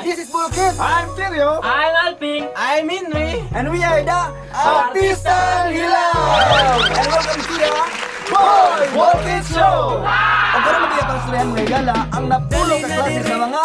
This is Bulkit. I'm Teryo. I'm Alping. I'm Inri. And we are the Artista Hilaw. And welcome to the Boy Bulkit Show. Ang para magiging ang storyahan mga gala, ang napulong ka klase sa mga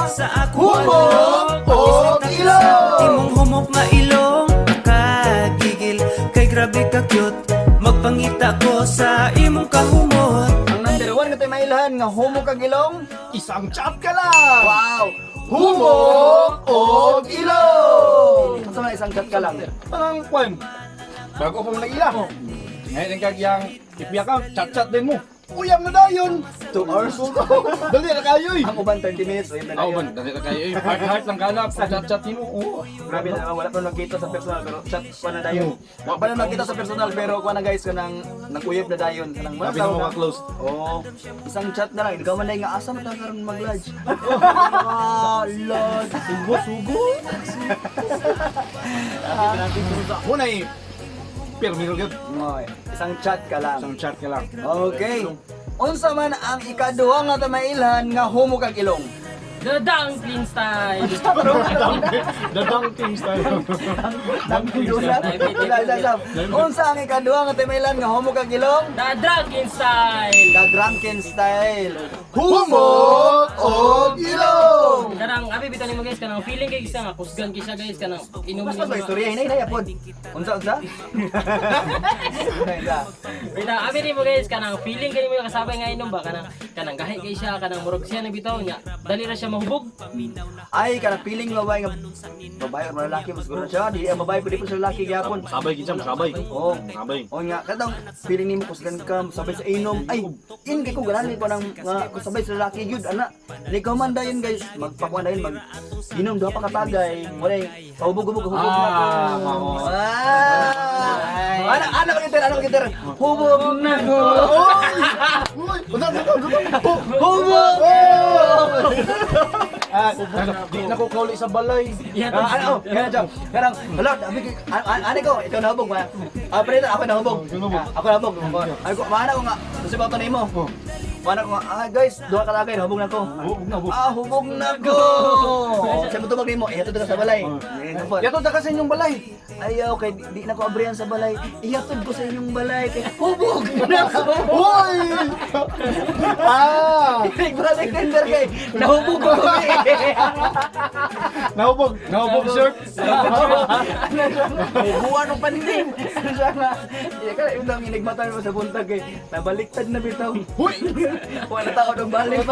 humok o ilong. Imong humok nga ilong nakagigil kay grabe ka cute. Magpangita ko sa imong kahumot. Ang number 1 nga tayo mailahan nga humok kag ilong. Isang chat ka lang. Wow! Humok o ilong. Sa mga isang chat ka lang. Parang kwan. Bago pa mo nag-ila. Ngayon ang kagyang ipiya ka, chat-chat din mo. Uyam na dayon. 2 hours. Dali na kayo eh. Ang uban 30 minutes. Ayun na Ako yun. man, dali na kayo eh. Heart lang ka na, chat-chat mo. Oh. Grabe na naman, wala pa nakita sa personal pero chat pa na dayon. Wala pa na nakita sa personal pero kuha na guys kanang naguyab na dayon. Kanang Sabi na mo ka-close. Oo. Isang chat na lang. Ikaw man na nga asa man karon mag-lodge. Ah, lord. Sugo. Muna eh. Pero meron ka. Ngoy, isang chat ka lang. Isang chat ka lang. Okay. Unsa man ang ikaduha nga tamailhan nga humok kag ilong? The Dumpling Style. The dunking style. Unsa ang ikaduha nga tamailhan nga humok kag ilong? The Drunken Style. The drunken style. Humok o ilong. Kanang abi bitaw nimo guys kanang feeling kay isa nga kusgan kay siya guys kanang inom Mas ba istorya hinay yapon? Unsa? Wait, abi nimo guys kanang feeling kay nimo kasabay nga inom ba kanang gahi kay siya kanang murag siya na bitaw nya. Dali ra siya mahubog. Ay kana feeling babae nga babae o lalaki mas guro siya, di ang babae pwede po sa lalaki gyapon. Sabay kinsa sabay. Oo. Sabay. O nga, katong feeling nimo kusgan ka, sabay sa inom. Ay, in kay ko ganani pa nang nga sabay sa lalaki gyud ana. Ni ko man dayon guys, magpakuan dayon mag inom duha pa katagay. Wala hubog-hubog na ko. mao. Ana magiter. Hubog na ko. Hubog. Di na ko kauli sa balay. Ano? Kanang hala, ani ko, ikaw na hubog ba? Pre, ako na hubog. Ako na hubog. Ay ko, mana ko nga. Kasi ba to nimo? Mana ko nga, guys, duha ka lagay, hubog na ko. Hubog na ko. Sa mo tubag nimo, ihatod ka sa balay. Yato ta kasi inyong balay. Ayaw kay di na ko abrihan sa balay. Ihatod ko sa inyong balay kay hubog na ko. Hoy! Balik tender kay nahubog ko kami. Nahubog shirt. Buwan ng paningin. Siya nga. Iya ka yung lang inigmatan mo sa buntag kay nabaliktad na bitaw. Hoy! Wala tao nang balik.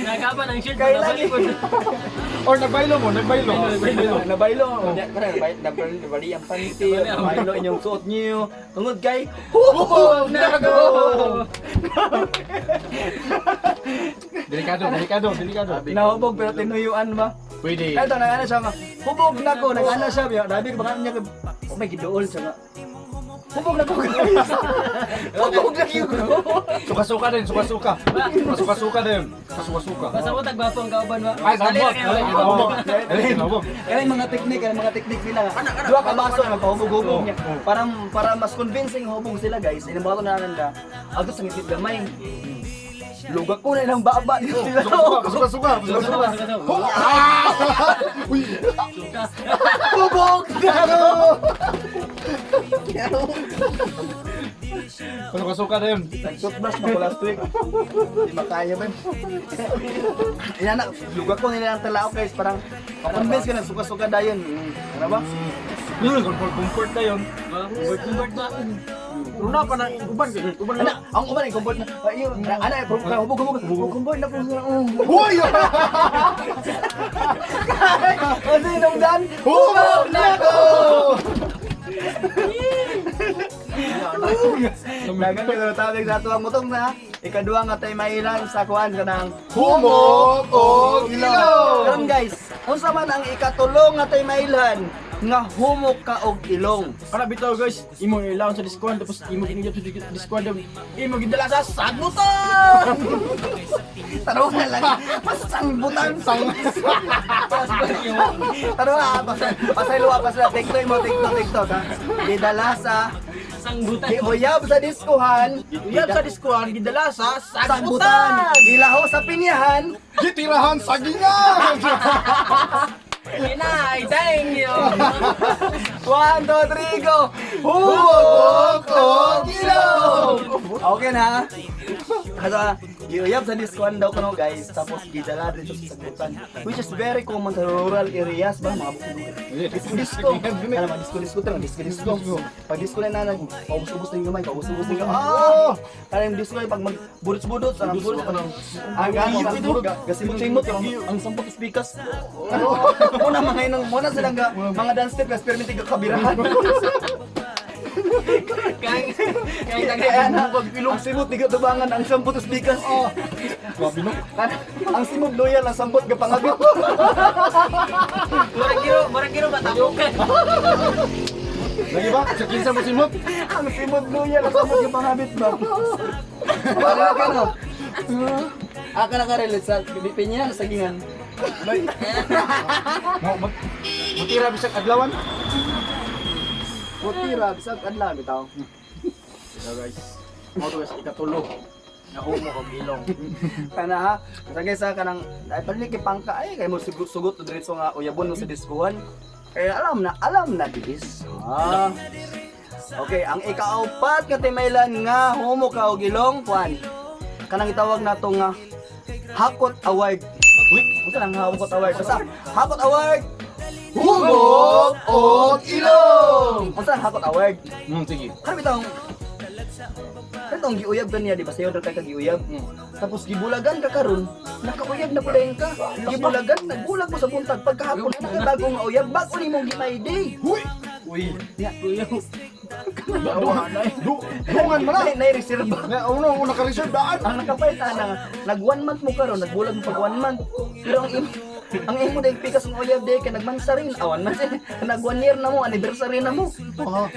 Nagaba ng shirt Kay na lagi. Or nagbaylo mo. Nabaylo. Nabali ang panty. Nabaylo inyong suot niyo. Tungod kay hubog na ko. Delikado. Nahubog pero tinuyuan ba? Pwede. Kaya ito, nag-ano siya nga, hubog na ko, nag-ano siya, dabi baka niya, oh may gidool siya nga. Hubog na ko, guys. Hubog na ko. Suka-suka din. Suka-suka din. Suka-suka. Basta mo tagbapong kauban ba? Ay, sambot. Nahubog. Kaya yung mga teknik nila nga. Dua ka baso na magpahubog-hubog niya. Para mas convincing hubog sila guys. Inabato na nanda. Agos ang isip gamay. Lugak ko na ilang baba dito sila. Suka-suka. Uy! Hubog na ko! Suka-suka din. Nag-toothbrush na ko last week. Di makaya ba? Yan na, lugak ko nila ang talao guys. Parang convince ka na suka-suka dayon. Ano ba? Comfort na yun. Comfort ba? Runa pa na uban. Ana, ang uban ay comfort na. Ayun, ana hubog. Comfort na po. Hoy! Kasi nung dan, hubog na ko! Dagan ka na tawag sa tuwang mutong na. Ikaduha nga tayo mailan sa kuhan ka ng Humok o ilong. Karon guys, unsa man ang ikatulong nga tayo mailan nga humok ka og ilong. Para bitaw guys, imo ilaw sa Discord tapos imo ginigap sa Discord imo gidala sa sagbutan. Taro na lang. Pasangbutan sang. Taro na pasay luwa pa sa TikTok mo TikTok ha. Gidala sa Sangbutan. giuyab sa diskuhan. Uyab sa Discord gidala sa Sagbutan. sagbutan. Gilaho sa pinyahan. Gitirahan sa gingan! 1, 2, 3, go! Humok o ilong! Okay na. Kaya, giuyab sa diskuan daw ko guys, tapos gidala dito sa sagutan. Which is very common sa rural areas ba, mga bukid-bukid. Disco-disco. Kaya naman, disco-disco talaga, disco-disco. Pag disco na nanag, paubos-ubos na yung gamay, paubos-ubos na yung gamay. Ah! Kaya yung disco pag magbudots-budots, ang budots, ang gasimot-simot, ang sampot speakers. Muna mga inang, muna silang mga dance step, experimenting kabirahan. Kaya na, pag ilong simot, di ka tubangan ang sampot speakers. Grabe no. Ang simot loyal, ang sampot kapangabit. Murag giro ba tabukan? Lagi ba? Sa kinsa mo simot? Ang simot loyal, ang sampot kapangabit ba? Wala ka no? Aka nakarelate sa pinya, sa gingan. Mutira bisag adlawan. Mutira, bisag adlaw bitaw. So guys, mo to guys ikatulog. Nahumok og ilong. Kana ha, sa guys ha kanang ay palilik pangka ay kay mo sugot diretso nga uyabon mo sa diskuhan. Kaya alam na dis. Okay, ang ikaapat nga timaylan nga humok ka og ilong kwan. Kanang itawag nato nga Hakot Award. Uy, unsa nang Hakot Award? Basta Hakot Award. Humok og ilong. Unsa nang Hakot Award? Sige. Kano bitaw? Katong giuyab kaniya di ba sayo kay kagiuyab. Tapos gibulagan ka karon, nakauyab na pud ka. Gibulagan, nagbulag mo sa buntag pagkahapon na nakabago nga uyab, bago nimo gimay day. Uy. Ya, uyab. Dungan man na. Nay reserba. Na uno naka-reserve daan. Ang nakapayta na nag 1 month mo karon, nagbulag mo pag 1 month. Pero ang imo day pikas ng uyab day kay nagmansa rin. Awan man siya. Nag 1 year na mo, anniversary na mo.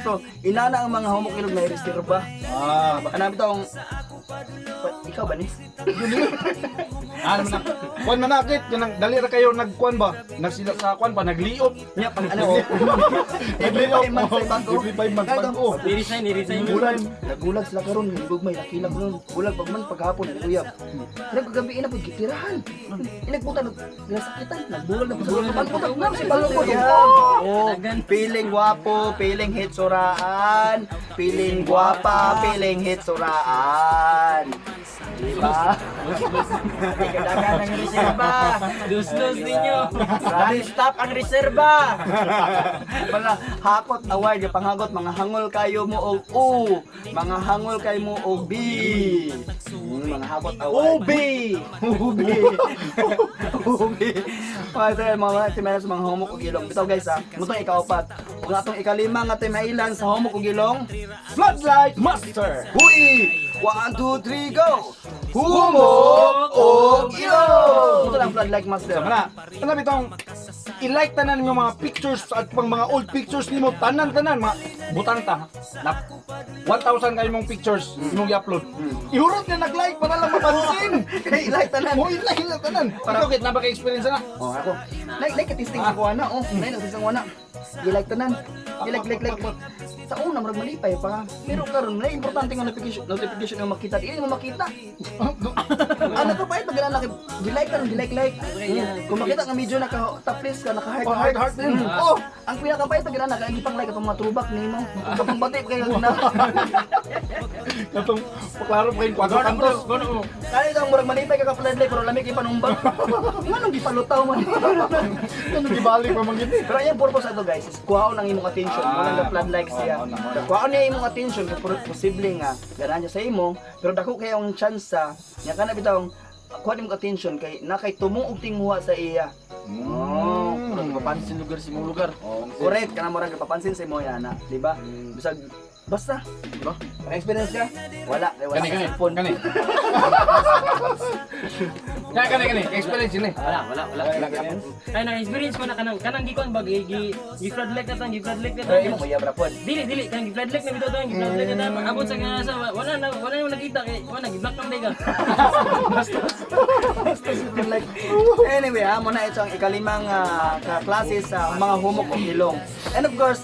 So, inana ang mga humok ilog na reserba. Ano bitong ikaw ba ni? Ano man na? Kuan man na kit kanang dali ra kayo nagkuan ba? Nagsila sa kuan pa nagliop. Nya pang ano every 5 months ay bago. Every 5 months bago. Ni-resign. Nagulag sila karon, gugmay nakilag nun. Gulag pag man paghapon uyab. Naggabi na pud gitirahan. Inagputa nasakitan, nagbulag na pud sa pagputa na si balong ko. Feeling guwapo, feeling hitsuraan, feeling guwapa, feeling hitsuraan. Diba? Kadagan ang reserba. Dus-dus ninyo. Stop ang reserba. Mga Hakot Award, yung panghagot, mga hangol kayo mo og U, mga hangol kayo mo og B. Mga Hakot Award. UB! Mga timaylan sa mga homok og ilong. Bitaw guys ha, mutong ikaapat. Kung atong ikalima nga timaylan sa homok og ilong, Floodlight Master! Hui! 1, 2, 3, go! Humok og ilong! Ito lang Floodlight Master. Sama na. Ano bitong i-like tanan yung mga pictures at pang mga old pictures nimo tanan mga butang ta. Na 1,000 kayo mong pictures imong i-upload. Ihurot na nag-like para lang mapansin. Kaya i-like tanan. Mo i-like lang tanan. Para kit na ba kay experience na? Oh, ako. Like ka-testing sa kuwana. Oh, like kuwana. I-like tanan. I-like. Sa una, marag malipay pa. Pero karon na importante nga notification nga makita. Dili mo makita. Ano to pa pag na like karon, like. Kung makita nga medyo naka-top list ka, naka-heart din. Oh, ang pinaka-pait pag na ipang like atong mga throwback nimo. Kapag bati kayo na. Katong paklaro pa yung 4 kantos. Kaya itong murag malipay ka ka-floodlight pero lamig ipanumbang. Nganong gipalutaw man. Ano gibali pa man gid. Pero yung purpose ato guys is kuhaon ang imong attention. Wala na floodlight siya. Kuhaon niya imong attention kung posible nga ganahan siya sa imo, pero dako kay ang chance nya kana bitaw kuha imong attention kay nakay tumuog tinguha sa iya. Murag mapansin lugar si mong lugar. Correct kana mo ra papansin sa imo yana, di ba? Bisag basta, di ba? May experience ka? Wala Kani. Kani. Experience ni. Wala. Ay na experience ko na kanang gikon ba gi-floodlight na tan. Pero imo mo yabra pod. Dili kanang gi-floodlight na bitaw tan, gi-floodlight na tan. Abot sa sa wala na nakita kay wala gi-block lang ka. Like, anyway, mo na ito ang ikalimang klase sa mga humok o ilong. And of course,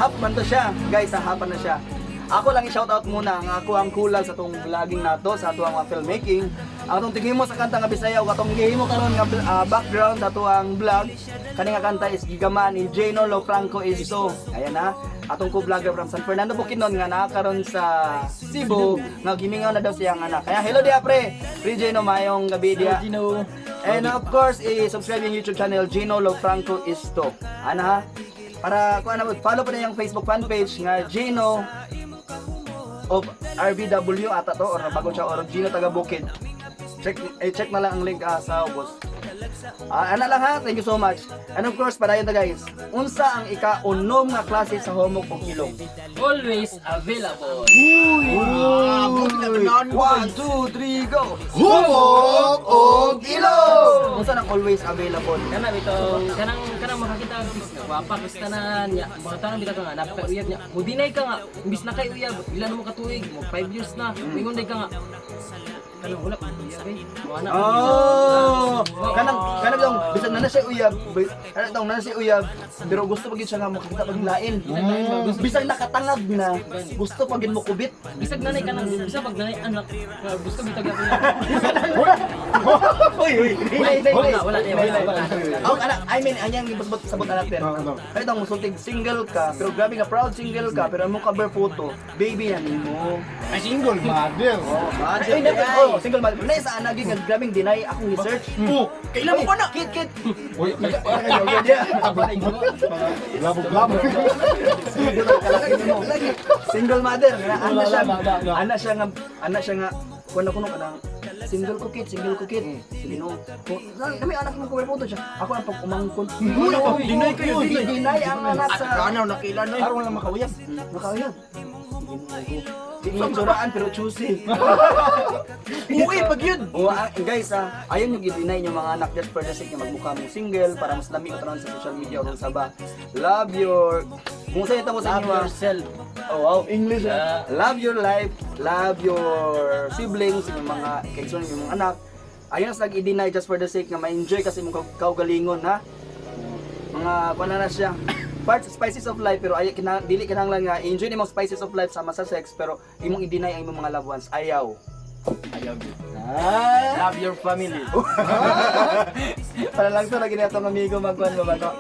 hap man to siya. Guys, hapan na siya. Ako lang i-shoutout muna ang ako ang kulang sa itong vlogging na to, sa ito ang mga filmmaking. atong tingin mo sa kanta nga Bisaya ug atong gihimo karon nga background ato ang vlog kani nga kanta is gigaman ni Jeno Lofranco Isto. Ayan na. Atong co-vlogger from San Fernando Bukidnon nga nakakaroon sa Cebu nga gimingaw na daw siyang anak. Kaya hello dia pre. Pre Jeno mayong gabi dia. Gino. And of course, i-subscribe yung YouTube channel Jeno Lofranco Isto. Ana ha? Para kung ano, follow pa na yung Facebook fan page nga Jeno of RBW ata to or bago siya or Gino taga Bukid. Check na lang ang link sa ubos. Ana lang ha, thank you so much. And of course, padayon ta guys. Unsa ang ika-unom nga klase sa homok o ilong? Always available. 1, 2, 3, go! Humok o ilong! Unsa nang always available? Kana bitong kanang makakita ang fix nga wapa kastanan nya mga tanang bitaw nga napay uyab nya mudinay ka nga imbis na kay uyab ilan mo ka tuig mo 5 years na mingon day ka nga kanang wala pa uyab eh wala Oh, kanang dong bisan na siya uyab, kanang dong na siya uyab, pero gusto pa gid siya nga makita pag lain. Bisan nakatangag na, gusto pa gid mo kubit. bisag nanay kanang bisa pag nanay anak gusto bitag ako wala Oh, anak, I mean, anyang sabot anak din. Kaya dong musultig single ka, pero grabe nga proud single ka, pero mo cover photo, baby yan mo. Ay single mother. Ay, single mother. Na sa anak nga grabing deny akong research. Kailan mo pa na? Kit. Uy, Single mother, anak siya nga kuno kanang single ko kid. Sige no. Kami anak ng cover photo siya. Ako ang pag umangkon. Deny kayo, Deny ang anak sa Kanaw nakailan na. Araw lang makawiyap. makawiyag. Tingin suraan pero choosy. Uy, pag yun. Guys, ayaw nyo i-deny yung mga anak just for the sake na magmukha mong single para mas lami ko tanan sa social media o sa ba. Love your... Kung sa'yo ito mo sa inyo, yourself oh wow, English love your life, love your siblings, yung mga kaigsoon, yung mga anak. Ayaw na i-deny just for the sake na ma-enjoy kasi mong kaugalingon, ha? Mga kuha na siya. Parts spices of life pero ay dili kinahanglan nga enjoy nimong spices of life sama sa sex pero imong i-deny ang imong mga loved ones. Ayaw. Love your family. Para lang to lagi na itong amigo magkuhan mo ba to?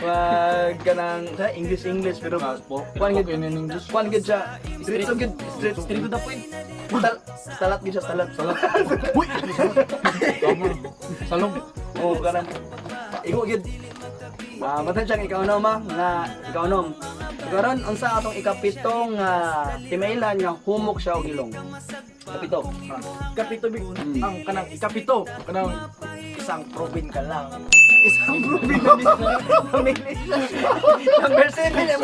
Wag ka ng English pero kuhan gid in English. Kuhan gid siya. Straight to the point. Salat gid siya, salat. Uy. Salong. Oh, kanan. Igo gid. Matan siyang ikaw nom. Karon unsa atong ikapitong timailan nga humok siya og ilong. Kapito. Kapito ang kanang ikapito. Kanang isang proven ka lang. Isang proven number 7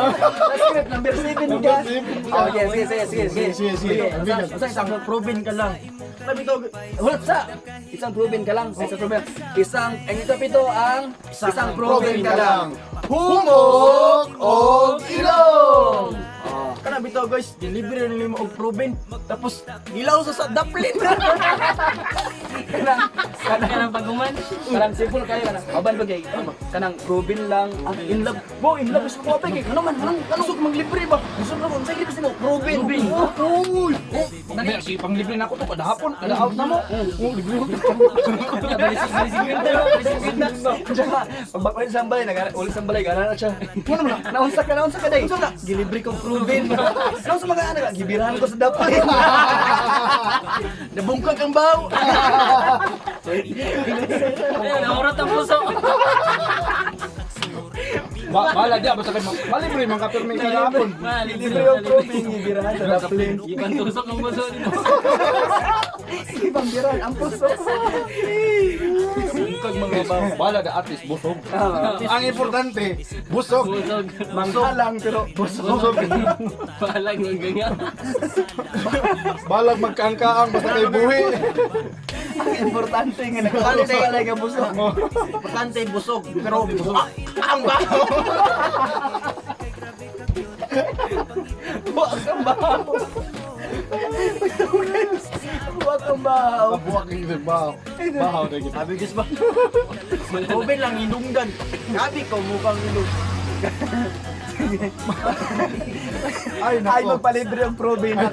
number 7 ka. Oh, sige. Isang proven ka lang. Kapito Isang proven ka lang. Ang ikapito ang isang proven ka lang. Humok og ilong. Kana bitaw guys, delivery nila mo og proven. Tapos gilaw sa daplin. kanang paguman Kanang simple kayo kanang aban ba kay kanang proven lang in love. In love is mo kay ano man gusto ko maglibre ba? Gusto ko unsa gyud sino proven. Uy. Dali si panglibre na ako to kada hapon, kada out na mo. Oh, libre mo. Diyan pagbakoy sa balay ulit sa balay gana na siya. Ano man naunsa ka day? Gilibre ko proven. Naunsa mga anak gibirahan ko sa dapat. Nabungkag ang baw. ayun naurot ang puso Bala dia basta kay malibre man ka permi kada hapon. Gilibre yung proven gibirahan sa dapat. iban tusok ang puso nito Ibang birahan ang puso. Kag mga bala da at least busog. Ang importante, busog. pusog Manghalang pero Busog. balag ng ganyan Balag magkaangkaang basta kay buhi. ang importante nga nakakali sa balay ka puso. Importante busog. Pero ang baw. Buwag kang bahaw. Buwag kang bahaw. Kabuak ni bahaw. Bahaw na kita. Sabi guys ba? Proven lang inunggan. Gabi ko mukhang ilong. Ay, Ay, nako. magpalibre ang probe na.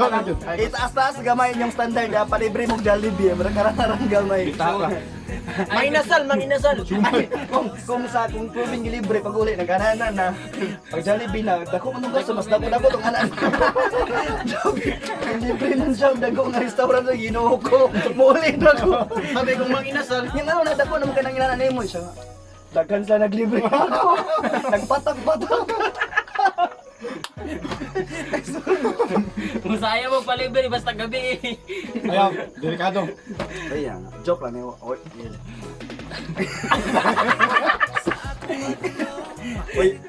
Itaas-taas gamay yung standard, palibre mong Jollibee, marang gamay. Mang inasal, mang inasal. Ay, kung proving libre pag uli nagananan na pag Jollibee na dako man gusto mas dako tong anan. Libre man siya dako nga restaurant sa Ginoo ko. Muli dako. Sabi kong mang inasal. Yung ano na dako naman kanang inanan mo siya. Daghan sa naglibre ako. Nagpatak-patak. Musaya mo palibre basta gabi. Ayaw, delikado. Ayan, joke lang yun. Uy,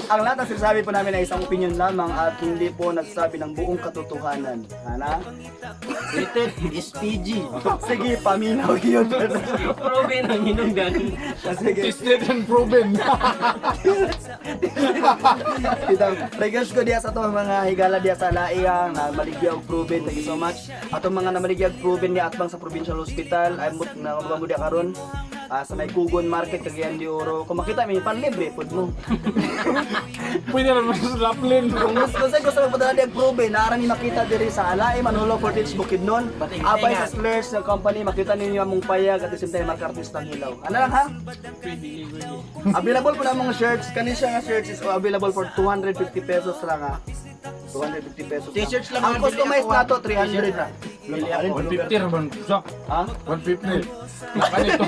ang lahat ng sinasabi po namin ay isang opinion lamang at hindi po nagsasabi ng buong katotohanan. Ana? Rated is PG. Sige, paminaw yun. Probe ng hinungdan. Sige, Tested and proven. kitang regards ko diya sa itong mga higala diya sa Laiyang na maligyag proven. Thank you so much. Atong mga namaligyag proven ni Atbang sa Provincial Hospital ay mut na mga diya karon. Sa may Kugon Market, Cagayan de Oro. Kung makita may panlibre pod mo. Pwede naman sa Laplin. Kung gusto magpadala di ang probe, naarang ni makita diri sa Alay, Manolo, Fortich, Bukidnon. Abay sa Slurs ng company, makita ninyo among payag at the same time marka artista ng hilaw. Ano lang ha? Available po na mong shirts. Kani siya nga shirts is available for 250 pesos lang ha. 250 pesos. T-shirts lang Ang ang customized bili na ako, to 300 na. 150 naman siya. Ha? 150. Kanito.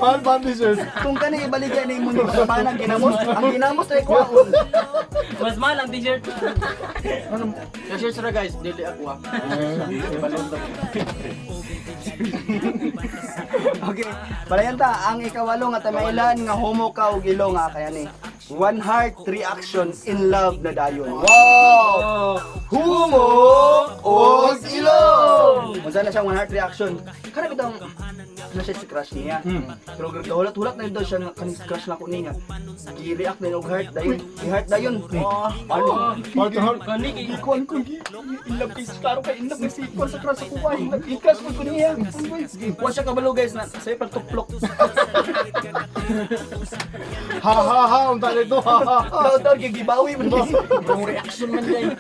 Mahal ba ang t-shirt? Kung kani ibaligyan ni mo ni manang ginamos, ang ginamos ay kuwaon. Mas mahal ang t-shirt. T-shirts na guys, dili ako ah. Okay, palayan ta, ang ikawalo nga tamailan nga homo ka og ilo nga kaya ni. One heart reaction in love na dayon. Wow! Homo og ilo! Unsa na siyang one heart reaction? Kana bitang na siya si crush niya. Pero hulat-hulat na yun daw siya nga kaning crush na ko niya. Gi-react na yun og heart dayon. I-heart dayon. Ano? Heart to heart. Kanig. Ikuan ko in love kay klaro kay in love kay sipon sa crush ko ay ikas ko niya. Wa siya kabalo guys na say pagtuplok. Ha ha ha. Unta nito. Ha ha ha. Daw gigibawi man ni. Yung reaction man dyan.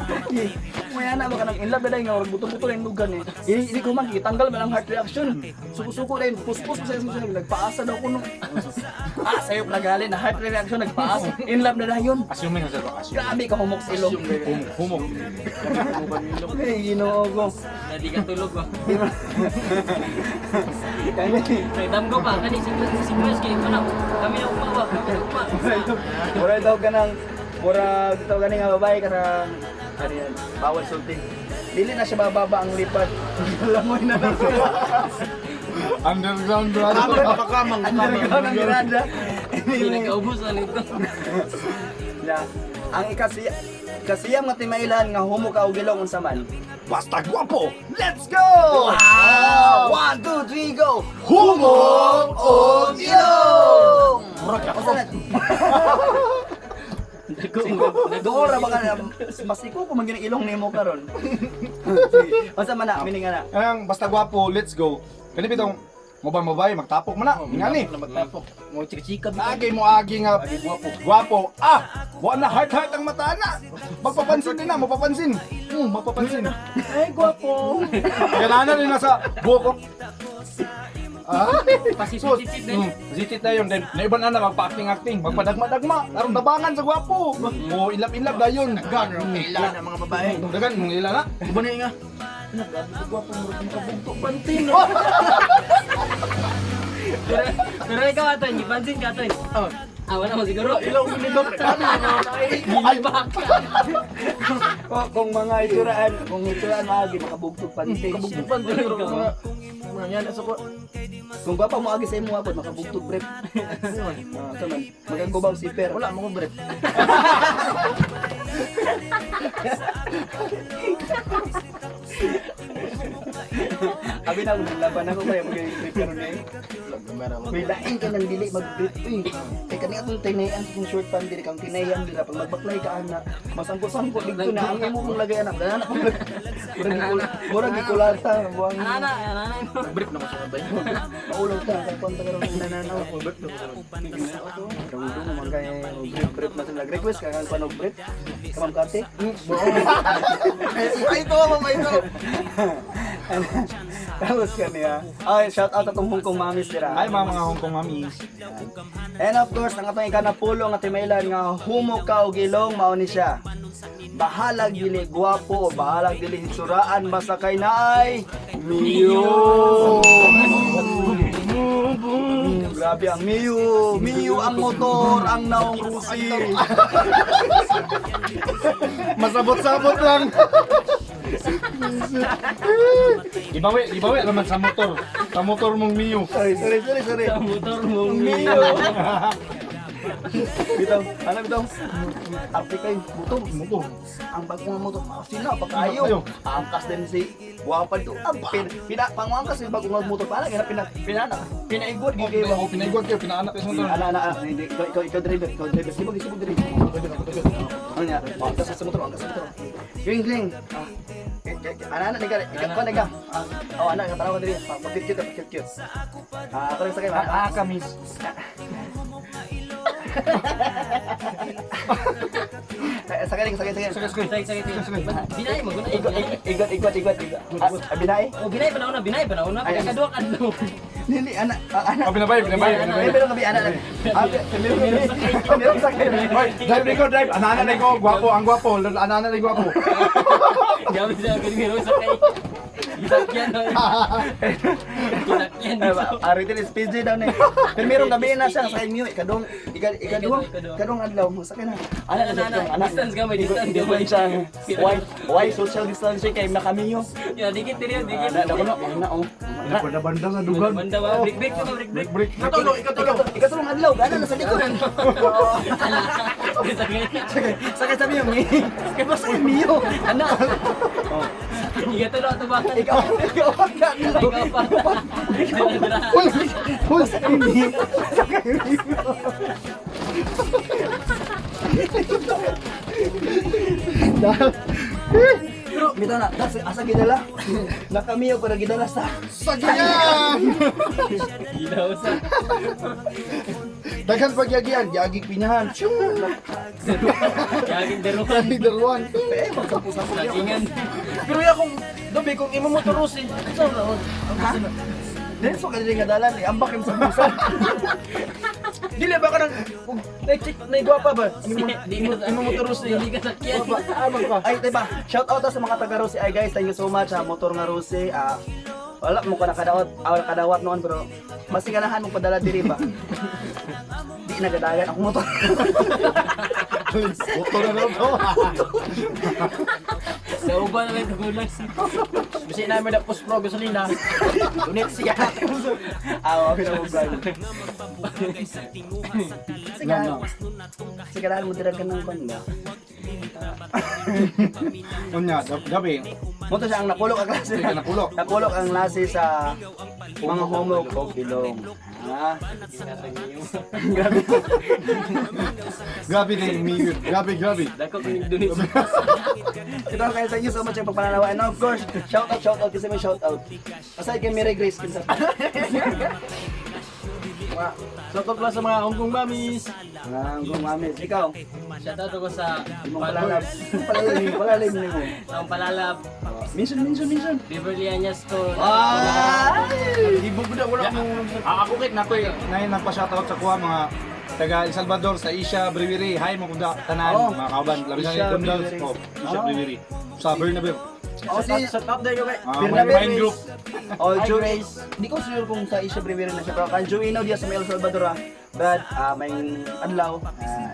Maya na baka nang in love na nga orag buto-buto na yung lugan eh. Hindi ko man kitanggal man ang heart reaction. Suko-suko na yun, puspos ko sa isang nagpaasa daw kuno. Sa'yo nagali na heart reaction nagpaasa. In love na dayon. Assuming na sir. Assuming. Grabe ka humok sa ilong. Humok. Ay, ginoo ko. Hindi ka tulog ba? Kaya Nagdamgo pa. Kani si Chris kay ano. Kami na umawa. Kami na umawa. mura daw ka ng mura daw ka nga babae ka sa kaniyan, bawal sulti. Dili na siya bababa ang lipat. Lamoy na lang siya. Underground brother. Makakamang. Underground ang irada. Hindi nagkaubos na nito. Na ang kasiyam nga timailan nga homo ka og ilong unsa man. Basta guwapo. Let's go! Wow! 1 2 3 go! Homo og ilong! Ako sa Dora ba ka mas iko ko maging ilong nimo karon. Unsa man na meaning ana? Ang basta guwapo, let's go. Kani bitong mobile magtapok man na. Ngani. Magtapok. Mo chika-chika. Agi mo agi nga guwapo. Wa na heart ang mata na. Magpapansin din na, mapapansin. Mapapansin. Ay gwapo. Kailangan din nasa buhok ko. Pasisit-sit na yun. Zitit na yun. Then, naiba na magpa-acting. Magpadagma-dagma. Arong tabangan sa gwapo. O, ilap-ilap na yun. Gano'n kaila ng mga babae. Dagan, mong ila na. Iba na nga. Pero ikaw ato, hindi pansin ka ato. Wala mo siguro. Ilaw mo nito. Gilibak ka. Kung mga itsuraan maagi makabugtog panty. Kabugtog pa din pero mga yan sa ko. Kung gwapa mo agi sa imo abot makabugtog prep. Sa man magagubaw si Per. Wala mo ko break. Abi na kung laban ako kaya mag-trip karon eh. May lain ka nang dili mag-trip uy. Kay kani atong tinayan kung short pan dili kang tinayan dira pag magbaklay ka ana. Masangko-sangko dito na ang imo kong lagay anak. Dana ko. Murag gikulata buang. Ana. Break na ko sa kabay. Maulaw ta kay konta karon nananaw ko bet. Dong man kay brief na sila request kay kan panog brief. Kamam kate. Ay to mamay to. Tapos kaniya. Ay shout out atong Hong Kong mamis dira. Ay mga Hong Kong mamis. And of course, ang atong ikanapulo nga timaylan nga humukaw gilong mao ni siya. Bahalag dili gwapo o bahalag dili hitsuraan basta kay naay Mio. Grabe ang Mio. Mio ang motor, ang naong Rusi. Masabot-sabot lang. Ibawi naman sa motor. Sa motor mong Mio. Sorry. Motor mong Mio. Bitaw, ano bitaw? Apik kay buto. Ang bagong motor, sino pa kayo? Angkas din si Guapa to. Pangangkas si bagong motor para kaya pinaigod gigi ba? Pinaigwag kayo, pinaanak yung motor. Ana, hindi ikaw driver, sibog driver. Ano niya? Angkas sa motor. Gring. Ana ni ka. Ikaw. Oh, ana ka taraw diri. Cute. Ako rin sakay ba? Kamis. Sakay. Binay mo guna. Igot. Binay? Oh, binay pa na una. Ay, Kadua kadlo. Nili, ana. Pinabay. Pero kami ana. Meron sakay. Drive. Anana ko, gwapo, ang gwapo. Anana na gwapo. Gamit siya biniro sa kay. Isakyan na. Ari din PJ daw ni. Pero meron gabi na siya sa inyo. Ikadong adlaw mo sakay na. Ana. Distance gamay, distance Different siya. Why social distancing kay nakamiyo? Ya, dikit diri. Ana oh. Pada banda nga dugan. Banda ba? Break. Ikatulong adlaw, gana na sa likod. Sakay sa miyo. Kay pa sa miyo. Ana. Igatulong ato ba? Ikaw pa. Wala sa miyo. Pero bitaw na, asa gidala? Nakamiyo para gidala sa Sagyan! Ilaw sa. Daghan pagyagian, yagig pinahan. Yaging derukan. Daruan. magsapo-sapo niya. Sagingan. Pero ya kung dobi kung imo mo turusin. Sa raon. Denso ka din nga dalan, ambak yung sa busa. Dili ba ka nang na-check na igwapa ba? Imo mo turusin. Hindi ka sakyan. Ay, diba? Shout out sa mga taga Rusi. Ay guys, thank you so much ha. Motor nga Rusi. Wala mo ka nakadawat noon pero mas ganahan mong padala diri ba? Di nagadagan ako motor. Motor na to. Sa uban na lang tagulang. Bisi na may post pro gasolina. Unit siya. Okay na mo vlog. Sige dahil mo dirag ka ng banda. Unya, gabi. Moto siya ang nakulok ang klase. Nakulok. Nakulok ang klase sa mga homog o bilong. Grabe. Grabe din yung Mio. Grabe. Dako kinig dunit. Ito kaya thank you so much yung pagpananawa. And of course, shout out kasi may shout out. Aside kay Mary Grace kinsa. Shout out lang sa mga Hong Kong mamis. Ang gumamis. Ikaw, Shoutout ako sa imong palalab. Palalim mo. ang palalab Mention. Beverly Anyas Store. Ibog na wala mo. Ako kit na ko ngayon nagpa-shoutout sa kuha mga taga El Salvador sa Isha Brewery. Hi mo kuda tanan mga kauban. Labi na Isha ni Dundals. Brewery. Isha Brewery. Sa Bernabeu. Sa top day ko kay. Mind group. Oh, Joey. Hindi ko sure kung sa Isha Brewery na siya. Pero kan Joey na diya sa El Salvador. But may adlaw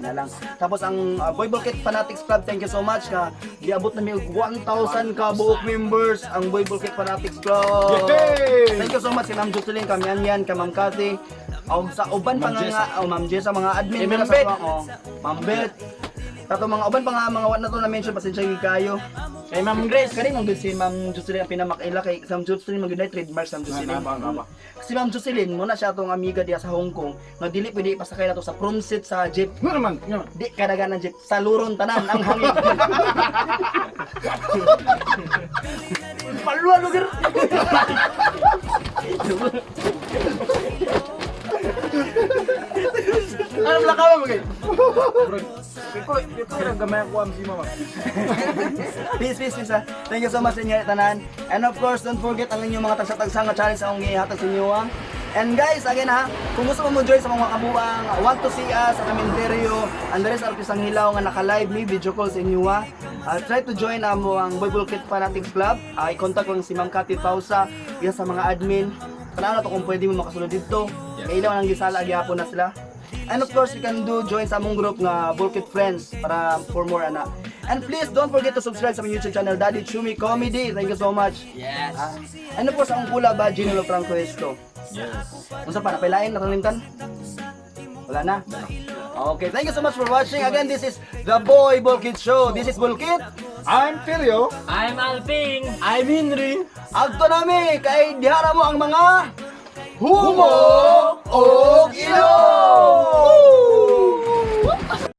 na lang. Tapos ang Boy Bulkit Fanatics Club, thank you so much ka. Giabot na may 1,000 ka buok members ang Boy Bulkit Fanatics Club. Yay! Thank you so much si Ma'am Jocelyn, Kam Yan, ka Ma'am Cathy. Sa uban pa nga Ma'am Jess, sa mga admin nila sa Ma'am Bet. Tato mga uban pa nga mga wat na to na mention pasensya gyud kayo. Kay Ma'am Grace. Kani mong si Ma'am Jocelyn ang pinamakaila kay Ma'am Jocelyn mag-unite trademark sa Ma'am Jocelyn. Si Ma'am Jocelyn muna siya atong amiga diya sa Hong Kong. Nga dili pwede pasakay nato sa prom seat sa jeep. Ano naman? Di kadagan ng jeep sa luron tanan ang hangin. Paluwa lugar. Ano lang ka mo kay? Ito lang gamay ako am si mama. Peace, ah. Thank you so much sa inyo tanan. And of course, don't forget ang inyong mga tagsa-tagsang nga challenge akong ihatag sa inyo. And guys, again ha, kung gusto mo join sa mga kabuang, want to see us sa Cementerio, Andres Arpisang Hilaw nga naka-live me, video call sa inyo ha. Try to join mo ang Boy Bulkit Fanatics Club. I-contact ko lang si Ma'am Cathy Pausa, isa sa mga admin. Tanaw na to kung pwede mo makasunod dito. Kailangan ng gisala, gyapon na sila. And of course, you can join sa among group nga Bulkit Friends para for more ana. And please don't forget to subscribe sa aming YouTube channel Daddy Chumi Comedy. Thank you so much. Yes. And of course, ang kula ba Gino Franco Esto. Yes. Unsa pa napailain nakalimtan? Wala na. Okay, thank you so much for watching. Again, this is the Boy Bulkit Show. This is Bulkit. I'm Filio. I'm Alping. I'm Henry. Agto nami kay dihara mo ang mga humo o ilo.